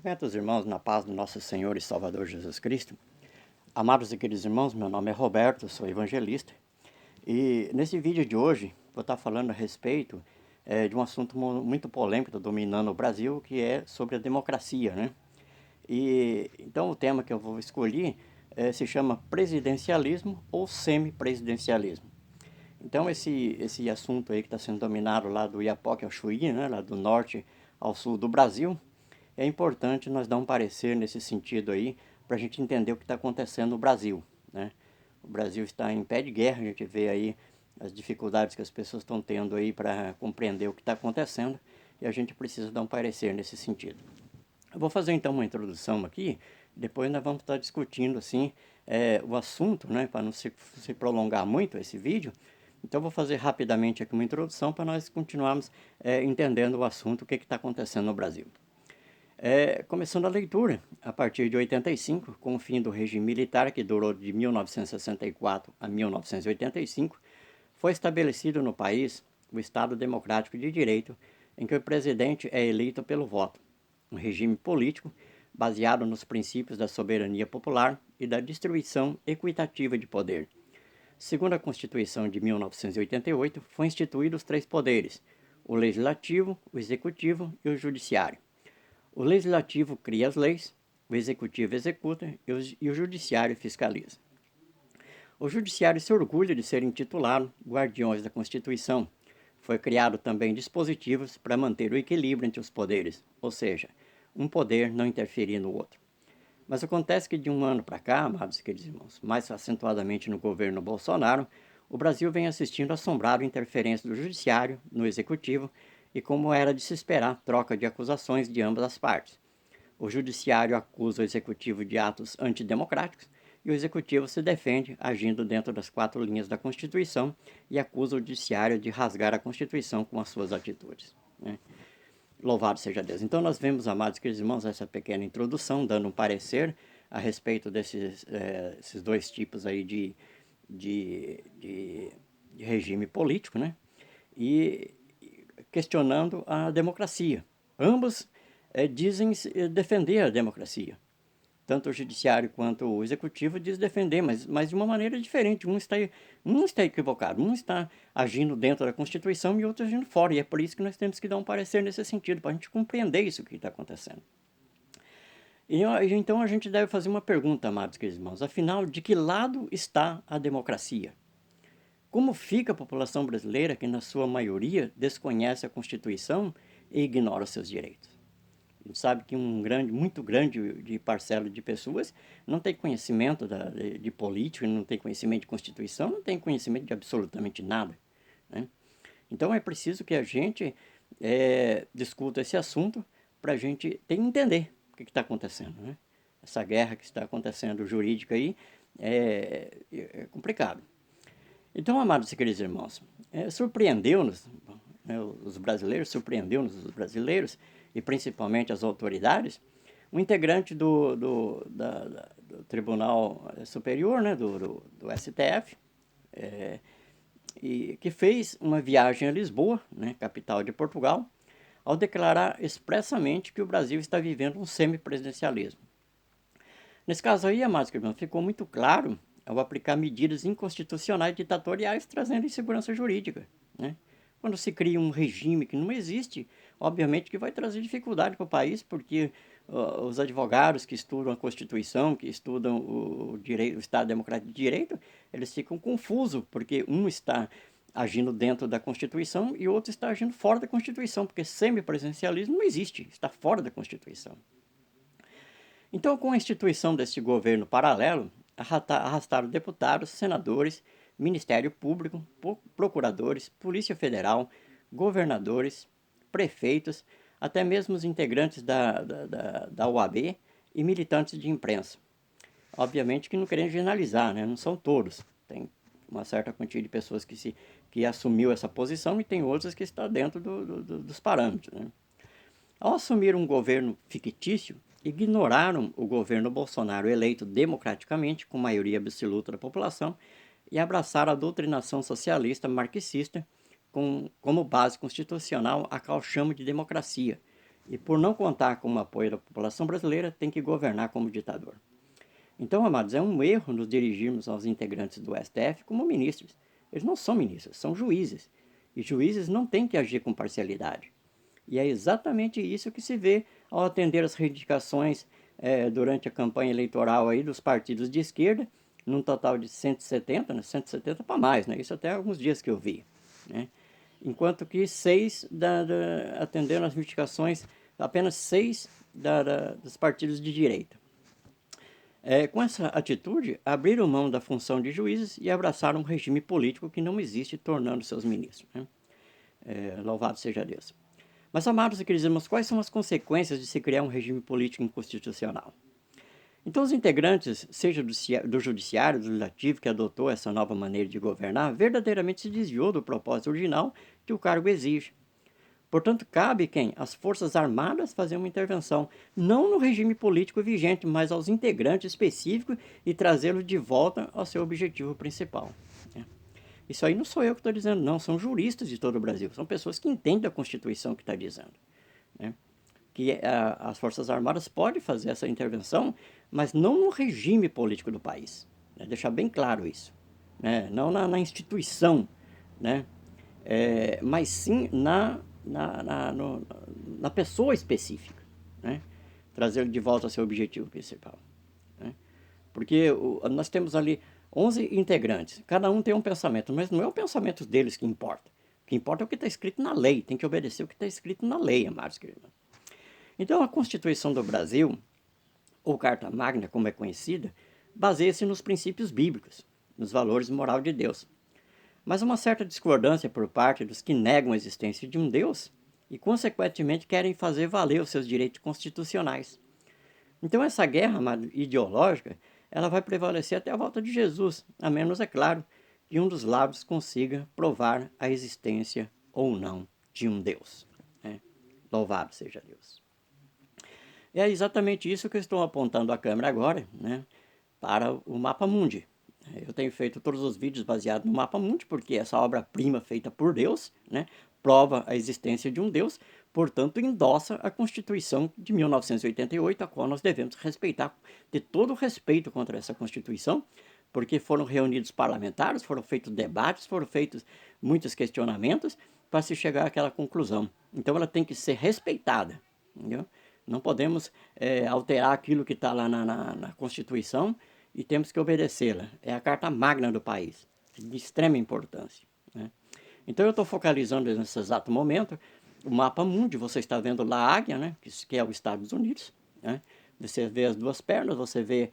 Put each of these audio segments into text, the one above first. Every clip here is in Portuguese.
Cumprimentos, irmãos, na paz do nosso Senhor e Salvador Jesus Cristo. Amados e queridos irmãos, meu nome é Roberto, sou evangelista. E nesse vídeo de hoje, vou estar falando a respeito de um assunto muito polêmico que está dominando o Brasil, que é sobre a democracia, né? E então o tema que eu vou escolher se chama presidencialismo ou semipresidencialismo. Então esse assunto aí que está sendo dominado lá do Iapoque ao Chuí, né, lá do norte ao sul do Brasil, é importante nós dar um parecer nesse sentido aí, para a gente entender o que está acontecendo no Brasil, né? O Brasil está em pé de guerra, a gente vê aí as dificuldades que as pessoas estão tendo aí para compreender o que está acontecendo, e a gente precisa dar um parecer nesse sentido. Eu vou fazer então uma introdução aqui, depois nós vamos estar discutindo assim o assunto, né, para não se prolongar muito esse vídeo. Então eu vou fazer rapidamente aqui uma introdução para nós continuarmos entendendo o assunto, o que está acontecendo no Brasil. Começando a leitura, a partir de 85, com o fim do regime militar que durou de 1964 a 1985, foi estabelecido no país o Estado Democrático de Direito, em que o presidente é eleito pelo voto, um regime político baseado nos princípios da soberania popular e da distribuição equitativa de poder. Segundo a Constituição de 1988, foi instituídos os três poderes: o legislativo, o executivo e o judiciário. O legislativo cria as leis, o executivo executa e o judiciário fiscaliza. O judiciário se orgulha de ser intitulado Guardiões da Constituição. Foi criado também dispositivos para manter o equilíbrio entre os poderes, ou seja, um poder não interferir no outro. Mas acontece que de um ano para cá, amados e queridos irmãos, mais acentuadamente no governo Bolsonaro, o Brasil vem assistindo assombrado interferência do judiciário no executivo e, como era de se esperar, troca de acusações de ambas as partes. O judiciário acusa o executivo de atos antidemocráticos e o executivo se defende agindo dentro das 4 linhas da Constituição e acusa o judiciário de rasgar a Constituição com as suas atitudes, né? Louvado seja Deus. Então nós vemos, amados queridos irmãos, essa pequena introdução, dando um parecer a respeito esses dois tipos aí de regime político, né? E questionando a democracia. Ambos dizem defender a democracia. Tanto o judiciário quanto o executivo diz defender, mas de uma maneira diferente. Um está equivocado, um está agindo dentro da Constituição e outro agindo fora. E é por isso que nós temos que dar um parecer nesse sentido, para a gente compreender isso que está acontecendo. E então a gente deve fazer uma pergunta, amados queridos irmãos. Afinal, de que lado está a democracia? Como fica a população brasileira que, na sua maioria, desconhece a Constituição e ignora os seus direitos? A gente sabe que muito grande de parcela de pessoas não tem conhecimento de política, não tem conhecimento de Constituição, não tem conhecimento de absolutamente nada, né? Então é preciso que a gente discuta esse assunto para a gente entender o que está acontecendo, né? Essa guerra que está acontecendo jurídica aí é complicado. Então, amados e queridos irmãos, surpreendeu-nos, né, os brasileiros, surpreendeu-nos os brasileiros, e principalmente as autoridades, um integrante do Tribunal Superior, né, do STF, e que fez uma viagem a Lisboa, né, capital de Portugal, ao declarar expressamente que o Brasil está vivendo um semipresidencialismo. Nesse caso aí, amados irmãos, ficou muito claro ao aplicar medidas inconstitucionais ditatoriais trazendo insegurança jurídica, né? Quando se cria um regime que não existe, obviamente que vai trazer dificuldade para o país, porque os advogados que estudam a Constituição, que estudam o Estado Democrático de Direito, eles ficam confusos, porque um está agindo dentro da Constituição e o outro está agindo fora da Constituição, porque semipresidencialismo não existe, está fora da Constituição. Então, com a instituição deste governo paralelo, arrastaram deputados, senadores, Ministério Público, procuradores, Polícia Federal, governadores, prefeitos, até mesmo os integrantes da OAB e militantes de imprensa. Obviamente que não querendo generalizar, né? Não são todos. Tem uma certa quantia de pessoas que assumiu essa posição e tem outras que estão dentro dos parâmetros, né? Ao assumir um governo fictício, ignoraram o governo Bolsonaro eleito democraticamente, com maioria absoluta da população, e abraçaram a doutrinação socialista marxista como base constitucional, a qual chama de democracia, e por não contar com o apoio da população brasileira, tem que governar como ditador. Então, amados, é um erro nos dirigirmos aos integrantes do STF como ministros. Eles não são ministros, são juízes. E juízes não têm que agir com parcialidade. E é exatamente isso que se vê ao atender as reivindicações durante a campanha eleitoral aí dos partidos de esquerda, num total de 170, né? 170 para mais, né? Isso até alguns dias que eu vi, né? Enquanto que atenderam as reivindicações, apenas 6 dos partidos de direita. Com essa atitude, abriram mão da função de juízes e abraçaram um regime político que não existe, tornando seus ministros, né? Louvado seja Deus. Mas, amados e queridos irmãos, quais são as consequências de se criar um regime político inconstitucional? Então, os integrantes, seja do judiciário, do legislativo, que adotou essa nova maneira de governar, verdadeiramente se desviou do propósito original que o cargo exige. Portanto, cabe quem? As Forças Armadas fazer uma intervenção, não no regime político vigente, mas aos integrantes específicos e trazê-los de volta ao seu objetivo principal. Isso aí não sou eu que estou dizendo, não, são juristas de todo o Brasil, são pessoas que entendem a Constituição que está dizendo, né? Que as Forças Armadas podem fazer essa intervenção, mas não no regime político do país, né? Deixar bem claro isso, né? Não na instituição, né? Mas sim na pessoa específica, né? Trazer de volta ao seu objetivo principal, né? Porque nós temos ali 11 integrantes, cada um tem um pensamento, mas não é o pensamento deles que importa. O que importa é o que está escrito na lei, tem que obedecer o que está escrito na lei, amados queridos. Então, a Constituição do Brasil, ou Carta Magna, como é conhecida, baseia-se nos princípios bíblicos, nos valores morais de Deus. Mas uma certa discordância por parte dos que negam a existência de um Deus e, consequentemente, querem fazer valer os seus direitos constitucionais. Então, essa guerra ideológica, ela vai prevalecer até a volta de Jesus, a menos, é claro, que um dos lados consiga provar a existência ou não de um Deus, né? Louvado seja Deus. E é exatamente isso que eu estou apontando a câmera agora, né, para o Mapa Mundi. Eu tenho feito todos os vídeos baseados no Mapa Mundi, porque essa obra-prima feita por Deus, né, prova a existência de um Deus, portanto endossa a Constituição de 1988, a qual nós devemos respeitar, ter todo o respeito contra essa Constituição, porque foram reunidos parlamentares, foram feitos debates, foram feitos muitos questionamentos para se chegar àquela conclusão. Então ela tem que ser respeitada, entendeu? Não podemos alterar aquilo que está lá na Constituição e temos que obedecê-la. É a carta magna do país, de extrema importância, né? Então eu estou focalizando nesse exato momento o Mapa Mundi. Você está vendo lá a águia, né, que é os Estados Unidos, né? Você vê as duas pernas, você vê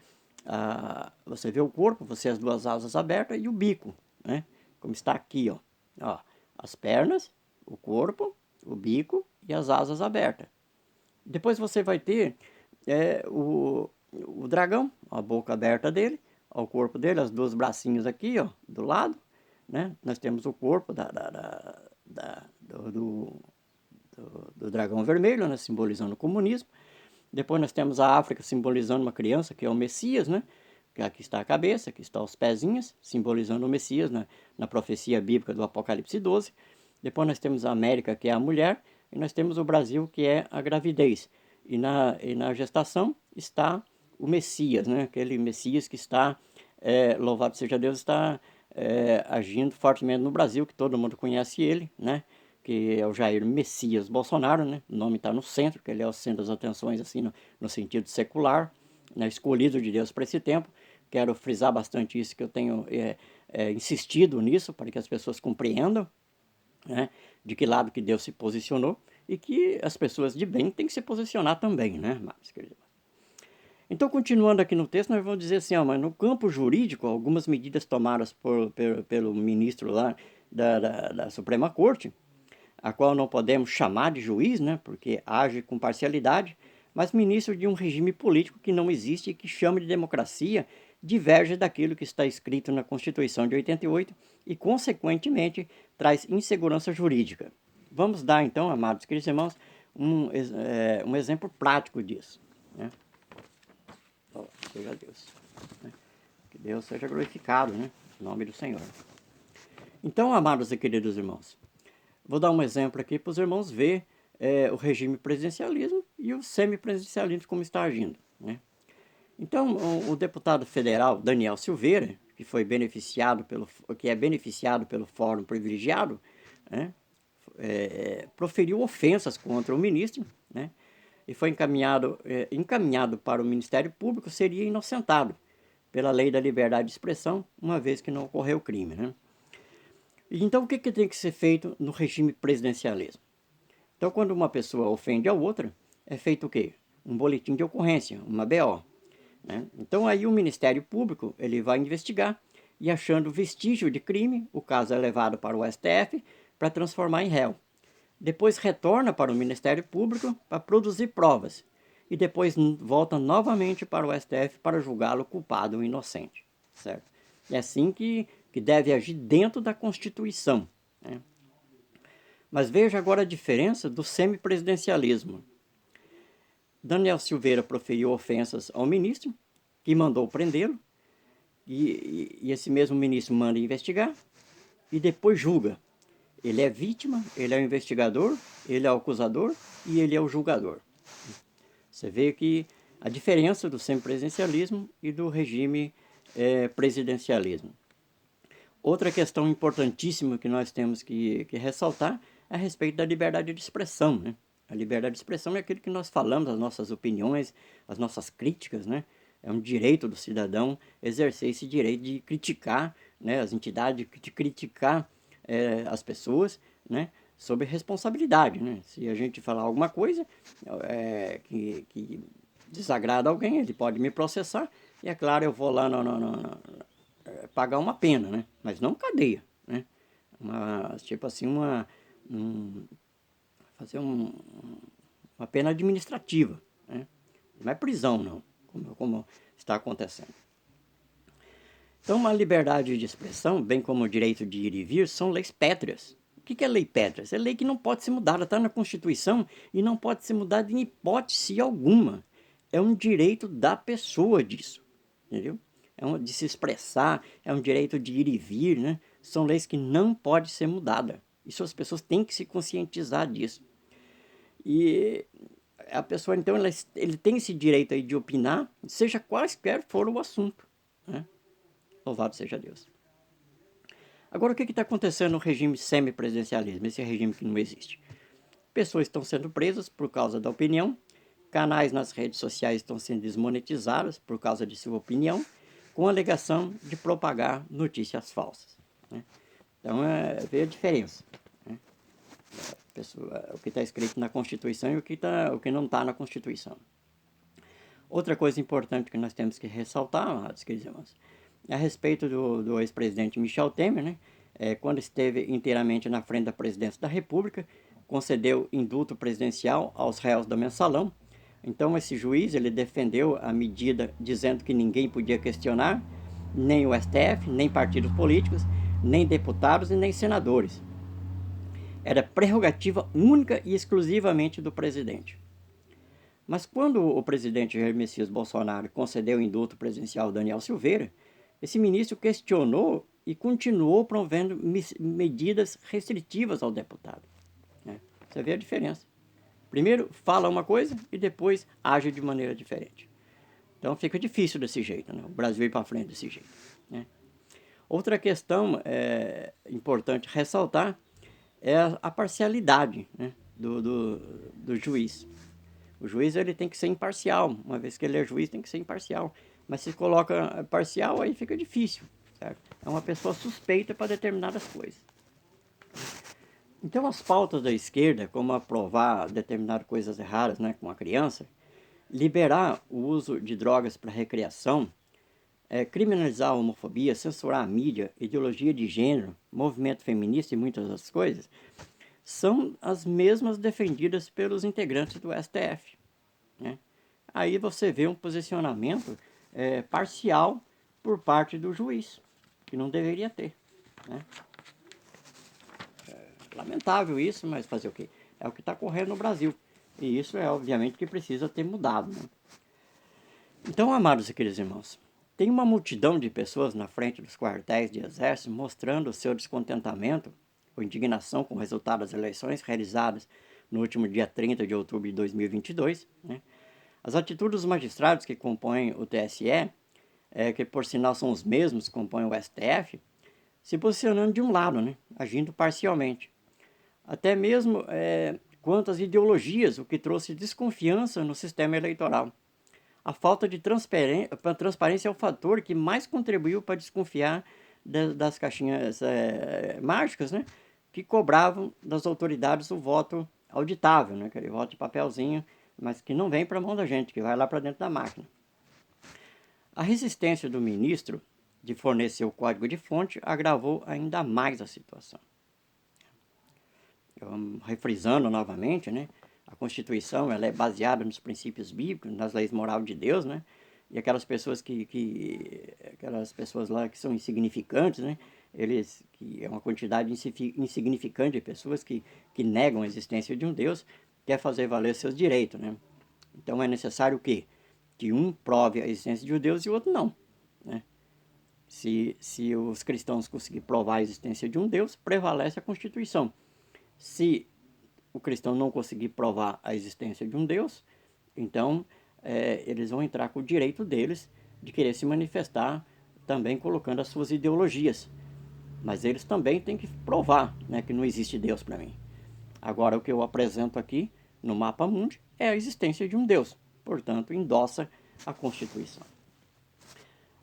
o corpo, você vê as duas asas abertas e o bico, né, como está aqui, ó, as pernas, o corpo, o bico e as asas abertas. Depois você vai ter o dragão, a boca aberta dele, o corpo dele, os dois bracinhos aqui, ó, do lado, né? Nós temos o corpo do dragão vermelho, né? Simbolizando o comunismo. Depois nós temos a África simbolizando uma criança, que é o Messias, né? Que aqui está a cabeça, aqui está os pezinhos, simbolizando o Messias na profecia bíblica do Apocalipse 12. Depois nós temos a América, que é a mulher, e nós temos o Brasil, que é a gravidez. E na gestação está o Messias, né? Aquele Messias que está, louvado seja Deus, está agindo fortemente no Brasil, que todo mundo conhece ele, né? Que é o Jair Messias Bolsonaro, né? O nome está no centro, que ele é o centro das atenções, assim, no sentido secular, né? Escolhido de Deus para esse tempo. Quero frisar bastante isso, que eu tenho insistido nisso, para que as pessoas compreendam, né, de que lado que Deus se posicionou, e que as pessoas de bem têm que se posicionar também, né, amados queridos? Então, continuando aqui no texto, nós vamos dizer assim, mas no campo jurídico, algumas medidas tomadas pelo ministro lá da Suprema Corte, a qual não podemos chamar de juiz, né, porque age com parcialidade, mas ministro de um regime político que não existe e que chama de democracia, diverge daquilo que está escrito na Constituição de 88 e, consequentemente, traz insegurança jurídica. Vamos dar, então, amados queridos irmãos, um exemplo prático disso, né? Seja Deus, né? Que Deus seja glorificado, né? Em nome do Senhor. Então, amados e queridos irmãos, vou dar um exemplo aqui para os irmãos verem o regime presidencialismo e o semipresidencialismo como está agindo, né? Então, o deputado federal Daniel Silveira, que é beneficiado pelo Fórum Privilegiado, né, proferiu ofensas contra o ministro, né, e foi encaminhado para o Ministério Público, seria inocentado pela lei da liberdade de expressão, uma vez que não ocorreu crime, né? Então, o que tem que ser feito no regime presidencialismo? Então, quando uma pessoa ofende a outra, é feito o quê? Um boletim de ocorrência, uma BO. Né? Então, aí o Ministério Público ele vai investigar e, achando vestígio de crime, o caso é levado para o STF para transformar em réu. Depois retorna para o Ministério Público para produzir provas e depois volta novamente para o STF para julgá-lo culpado ou inocente, certo? É assim que deve agir dentro da Constituição, né? Mas veja agora a diferença do semipresidencialismo. Daniel Silveira proferiu ofensas ao ministro, que mandou prendê-lo, e esse mesmo ministro manda investigar e depois julga. Ele é vítima, ele é o investigador, ele é o acusador e ele é o julgador. Você vê que a diferença do semipresidencialismo e do regime presidencialismo. Outra questão importantíssima que nós temos que ressaltar é a respeito da liberdade de expressão, né? A liberdade de expressão é aquilo que nós falamos, as nossas opiniões, as nossas críticas, né? É um direito do cidadão exercer esse direito de criticar, né, as entidades, de criticar as pessoas, né, sob responsabilidade, né? Se a gente falar alguma coisa que desagrada alguém, ele pode me processar e, é claro, eu vou lá pagar uma pena, né? Mas não cadeia, né? Tipo assim, fazer uma pena administrativa, né? Não é prisão, não, como está acontecendo. Então, a liberdade de expressão, bem como o direito de ir e vir, são leis pétreas. O que é lei pétrea? É lei que não pode ser mudada, está na Constituição e não pode ser mudada em hipótese alguma. É um direito da pessoa disso, entendeu? De se expressar, é um direito de ir e vir, né? São leis que não podem ser mudadas. Isso as pessoas têm que se conscientizar disso. E a pessoa, então, ele tem esse direito aí de opinar, seja quaisquer for o assunto, né? Louvado seja Deus. Agora, o que está acontecendo no regime semipresidencialismo, esse regime que não existe? Pessoas estão sendo presas por causa da opinião, canais nas redes sociais estão sendo desmonetizados por causa de sua opinião, com a alegação de propagar notícias falsas, né? Então, vê a diferença, né? O que está escrito na Constituição e o que não está na Constituição. Outra coisa importante que nós temos que ressaltar, amados queridos irmãos, é a respeito do ex-presidente Michel Temer, né? Quando esteve inteiramente na frente da presidência da República, concedeu indulto presidencial aos réus do mensalão. Então esse juiz ele defendeu a medida dizendo que ninguém podia questionar, nem o STF, nem partidos políticos, nem deputados e nem senadores. Era prerrogativa única e exclusivamente do presidente. Mas quando o presidente Jair Messias Bolsonaro concedeu o indulto presidencial ao Daniel Silveira, esse ministro questionou e continuou promovendo medidas restritivas ao deputado, né? Você vê a diferença. Primeiro fala uma coisa e depois age de maneira diferente. Então fica difícil desse jeito, né? O Brasil ir para frente desse jeito, né? Outra questão importante ressaltar é a parcialidade, né, do juiz. O juiz ele tem que ser imparcial, uma vez que ele é juiz tem que ser imparcial. Mas se coloca parcial, aí fica difícil, certo? É uma pessoa suspeita para determinadas coisas. Então as pautas da esquerda, como aprovar determinadas coisas erradas, né, com a criança, liberar o uso de drogas para recreação, criminalizar a homofobia, censurar a mídia, ideologia de gênero, movimento feminista e muitas outras coisas, são as mesmas defendidas pelos integrantes do STF, né? Aí você vê um posicionamento parcial por parte do juiz, que não deveria ter, né? Lamentável isso, mas fazer o quê? É o que está correndo no Brasil. E isso obviamente que precisa ter mudado, né? Então, amados e queridos irmãos, tem uma multidão de pessoas na frente dos quartéis de exército mostrando o seu descontentamento ou indignação com o resultado das eleições realizadas no último dia 30 de outubro de 2022, né? As atitudes dos magistrados que compõem o TSE, que por sinal são os mesmos que compõem o STF, se posicionando de um lado, né? Agindo parcialmente. Até mesmo quanto às ideologias, o que trouxe desconfiança no sistema eleitoral. A falta de transparência é o fator que mais contribuiu para desconfiar das caixinhas mágicas, né? Que cobravam das autoridades o voto auditável, né? Aquele voto de papelzinho, mas que não vem para a mão da gente, que vai lá para dentro da máquina. A resistência do ministro de fornecer o código de fonte agravou ainda mais a situação. Refrisando novamente, né? A Constituição ela é baseada nos princípios bíblicos, nas leis morais de Deus, né? E aquelas pessoas aquelas pessoas lá que são insignificantes, né? Que é uma quantidade insignificante de pessoas que negam a existência de um Deus, quer fazer valer seus direitos, né? Então é necessário o quê? Que um prove a existência de um Deus e o outro não, né? Se os cristãos conseguirem provar a existência de um Deus, prevalece a Constituição. Se o cristão não conseguir provar a existência de um Deus, então eles vão entrar com o direito deles de querer se manifestar também colocando as suas ideologias. Mas eles também têm que provar, né, que não existe Deus para mim. Agora, o que eu apresento aqui no Mapa Mundi é a existência de um Deus. Portanto, endossa a Constituição.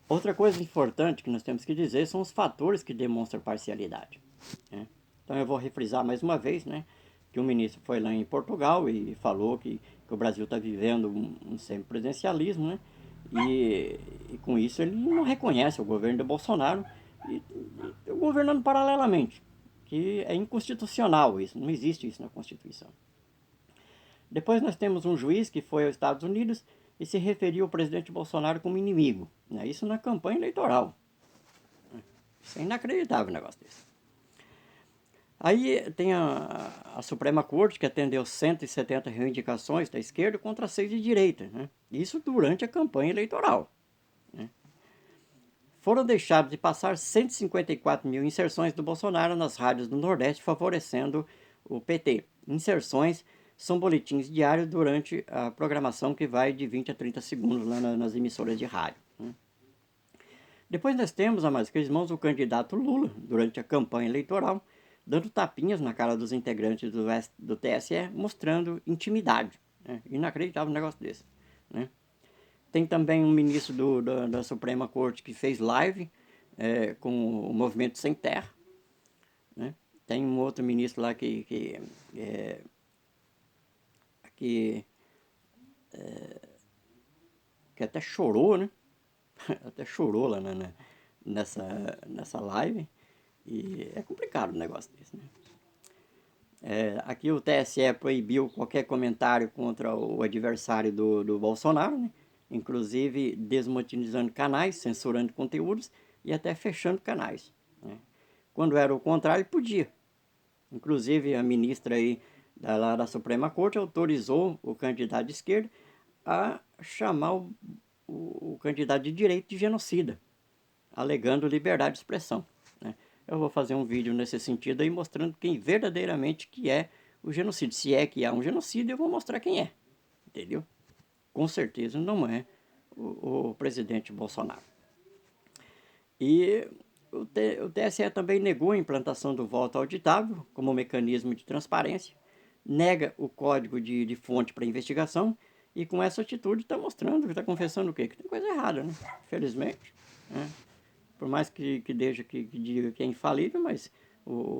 Outra coisa importante que nós temos que dizer são os fatores que demonstram parcialidade, né? Então eu vou refrisar mais uma vez, né, que o ministro foi lá em Portugal e falou que o Brasil está vivendo um semipresidencialismo, né? E com isso ele não reconhece o governo de Bolsonaro e governando paralelamente, que é inconstitucional isso, não existe isso na Constituição. Depois nós temos um juiz que foi aos Estados Unidos e se referiu ao presidente Bolsonaro como inimigo, né? Isso na campanha eleitoral. Isso é inacreditável um negócio desse. Aí tem a Suprema Corte, que atendeu 170 reivindicações da esquerda contra 6 de direita, né? Isso durante a campanha eleitoral, né? Foram deixados de passar 154 mil inserções do Bolsonaro nas rádios do Nordeste, favorecendo o PT. Inserções são boletins diários durante a programação que vai de 20 a 30 segundos lá nas emissoras de rádio, né? Depois nós temos, amados irmãos, o candidato Lula, durante a campanha eleitoral, dando tapinhas na cara dos integrantes do TSE, mostrando intimidade, né? Inacreditável um negócio desse, né? Tem também um ministro da Suprema Corte que fez live com o Movimento Sem Terra, né? Tem um outro ministro lá que até chorou, né? Até chorou lá nessa live. E é complicado um negócio desse, né? Aqui o TSE proibiu qualquer comentário contra o adversário do Bolsonaro, né? Inclusive desmonetizando canais, censurando conteúdos e até fechando canais, né? Quando era o contrário, podia. Inclusive a ministra aí da Suprema Corte autorizou o candidato de esquerda a chamar o candidato de direita de genocida, alegando liberdade de expressão, né? Eu vou fazer um vídeo nesse sentido aí mostrando quem verdadeiramente que é o genocídio. Se é que há um genocídio, eu vou mostrar quem é, entendeu? Com certeza não é o presidente Bolsonaro. E o TSE também negou a implantação do voto auditável como mecanismo de transparência, nega o código de fonte para investigação e com essa atitude está mostrando, está confessando o quê? Que tem coisa errada, né? Infelizmente, né? Por mais que diga que é infalível, mas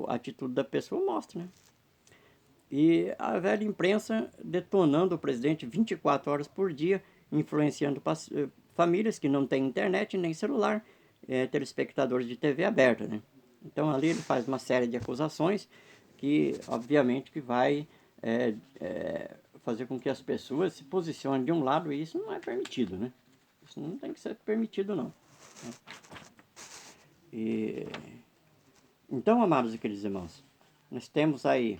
a atitude da pessoa mostra, né? E a velha imprensa detonando o presidente 24 horas por dia, influenciando famílias que não têm internet nem celular, telespectadores de TV aberta, né? Então ali ele faz uma série de acusações que, obviamente, que vai fazer com que as pessoas se posicionem de um lado e isso não é permitido, né? Isso não tem que ser permitido, não, né? Então, amados e queridos irmãos, nós temos aí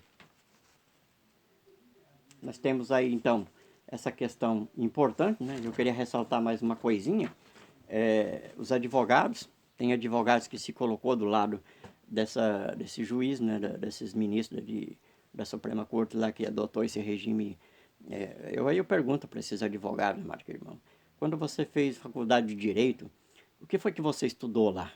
então essa questão importante, né? Eu queria ressaltar mais uma coisinha. Os advogados, tem advogados que se colocou do lado desse juiz, né? Desses ministros da Suprema Corte lá que adotou esse regime. Aí eu pergunto para esses advogados, Marco Irmão, quando você fez faculdade de Direito, o que foi que você estudou lá?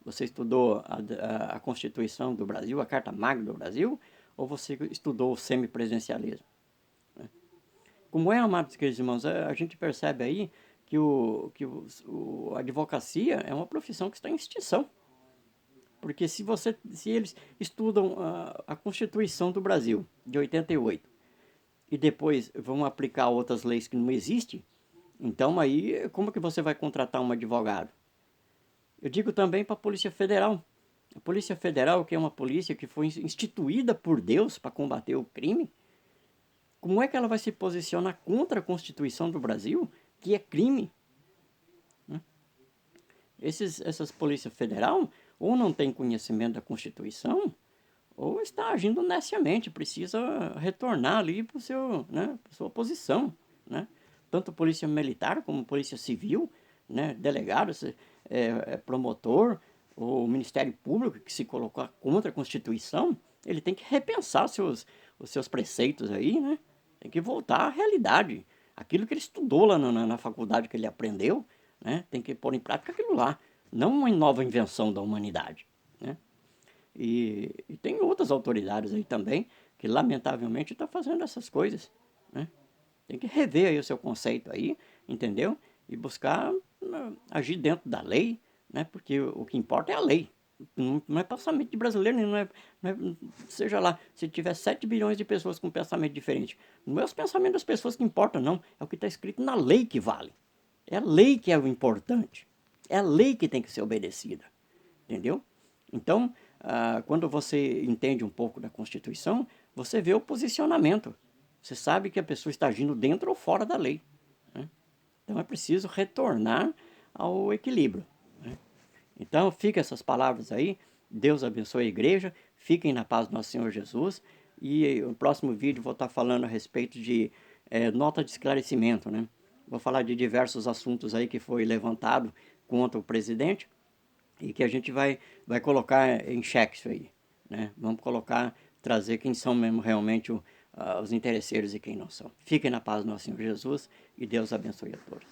Você estudou a Constituição do Brasil, a Carta Magna do Brasil, ou você estudou o semipresencialismo? Como é, amados queridos irmãos, a gente percebe aí que a advocacia é uma profissão que está em extinção. Porque se eles estudam a Constituição do Brasil, de 88, e depois vão aplicar outras leis que não existem, então aí como que você vai contratar um advogado? Eu digo também para a Polícia Federal. A Polícia Federal, que é uma polícia que foi instituída por Deus para combater o crime, como é que ela vai se posicionar contra a Constituição do Brasil, que é crime? Essas Polícia Federal ou não tem conhecimento da Constituição, ou está agindo neciamente, precisa retornar ali para a sua posição. Né? Tanto polícia militar como polícia civil, né? Delegado, promotor, ou Ministério Público que se colocar contra a Constituição, ele tem que repensar os seus preceitos aí, né? Tem que voltar à realidade. Aquilo que ele estudou lá na faculdade, que ele aprendeu, né? Tem que pôr em prática aquilo lá, não uma nova invenção da humanidade. Né? E tem outras autoridades aí também que lamentavelmente estão fazendo essas coisas. Né? Tem que rever aí o seu conceito aí, entendeu? E buscar agir dentro da lei, né? Porque o que importa é a lei. Não é pensamento de brasileiro, seja lá, se tiver 7 bilhões de pessoas com pensamento diferente. Não é os pensamentos das pessoas que importam, não. É o que está escrito na lei que vale. É a lei que é o importante. É a lei que tem que ser obedecida. Entendeu? Então, quando você entende um pouco da Constituição, você vê o posicionamento. Você sabe que a pessoa está agindo dentro ou fora da lei. Né? Então é preciso retornar ao equilíbrio. Né? Então fica essas palavras aí. Deus abençoe a igreja. Fiquem na paz do nosso Senhor Jesus. E no próximo vídeo vou estar falando a respeito de nota de esclarecimento. Né? Vou falar de diversos assuntos aí que foi levantado contra o presidente e que a gente vai colocar em xeque isso aí. Né? Vamos trazer quem são mesmo realmente os interesseiros e quem não são. Fiquem na paz do nosso Senhor Jesus e Deus abençoe a todos.